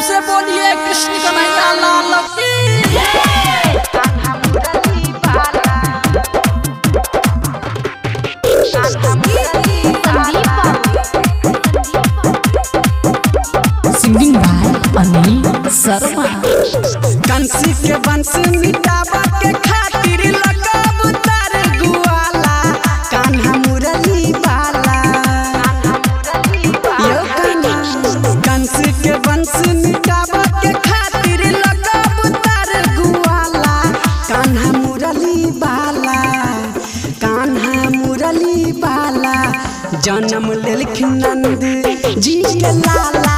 से बोलिए कृष्ण कन्हैया लाल की। Singing by Anil Sharma. कंसी के वंश मिटावा के खातिर लगाब तार गुआला कान्हा मुरली बाला। यो कंसी के वंश मिटावा के खातिर लगाब तार गुआला कान्हा मुरली बाला। कान्हा मुरली बाला जन्म लेलखिन नंद जी के लाला।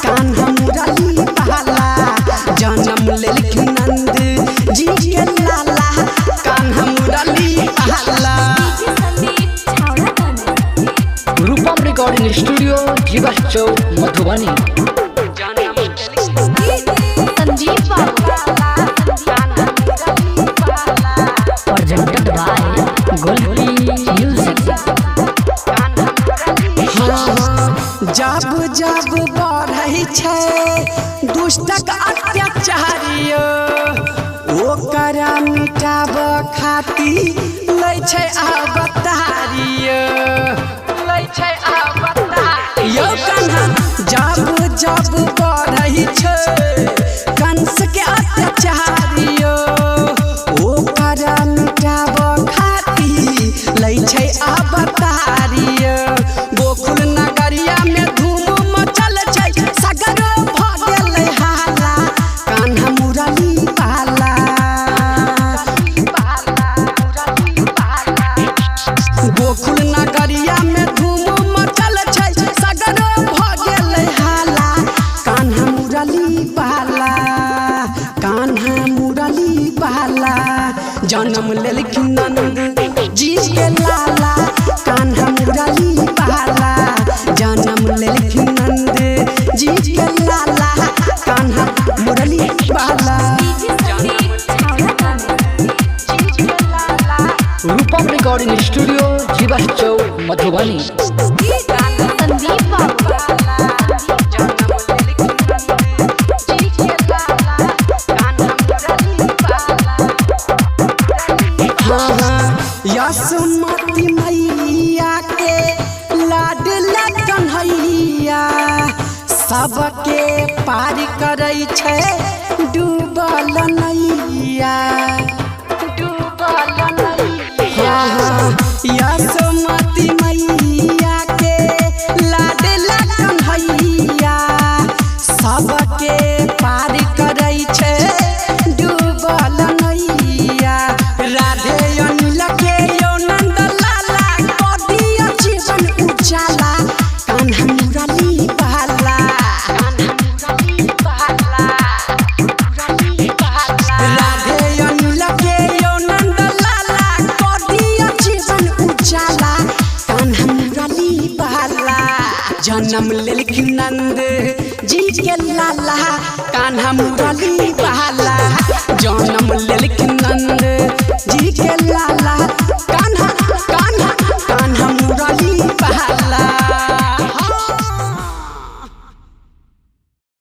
कान्हा मुरली बाला जन्म लेलखिन नंद जी के लाला। कान्हा मुरली बाला। रूपम recording studio Jeeva Chowk Madhubani. Presented by Goldy Music. जब जब बढ़ै छै दुष्टक अत्याचारियो ओकरा मिटाब खातिर लै छै अवतारियो। यो कान्हा जब जब बढ़ै छै कंस के अत्याचारियो ओकरा मिटाब खातिर लै छै अवतारियो। गोकुल नगरिया में धूम मचल छै सगरो भ गेलै हाला कान्हा मुरली बाला। गोकुल नगरिया में धूम मचल छै सगरो भ गेलै हाला कान्हा मुरली बाला। कान्हा मुरली बाला जन्म लेलखिन नंद जी के लाला। कान्हा मुरली बाला जन्म लेलखिन नंद जी के लाला। कान्हा मुरली बाला। रूपम रिकॉर्डिंग स्टूडियो जीवा चौक मधुबनी। यसमती मैया के लाडला कन्हैया सबके पार करै छै डूबल नैया। यसमती मैया के लाडला कन्हैया सबके पार करै छै डूबल नैया। राधे अनिल के यो नंद लाला क दिया जीवन उजाला कान्हा मुरली बाला। राधे अनिल के यो नंद लाला क दिया जीवन उजाला कान्हा मुरली बाला। जन्म लेलखिन नंद जी के लाला कान्हा मुरली बाला।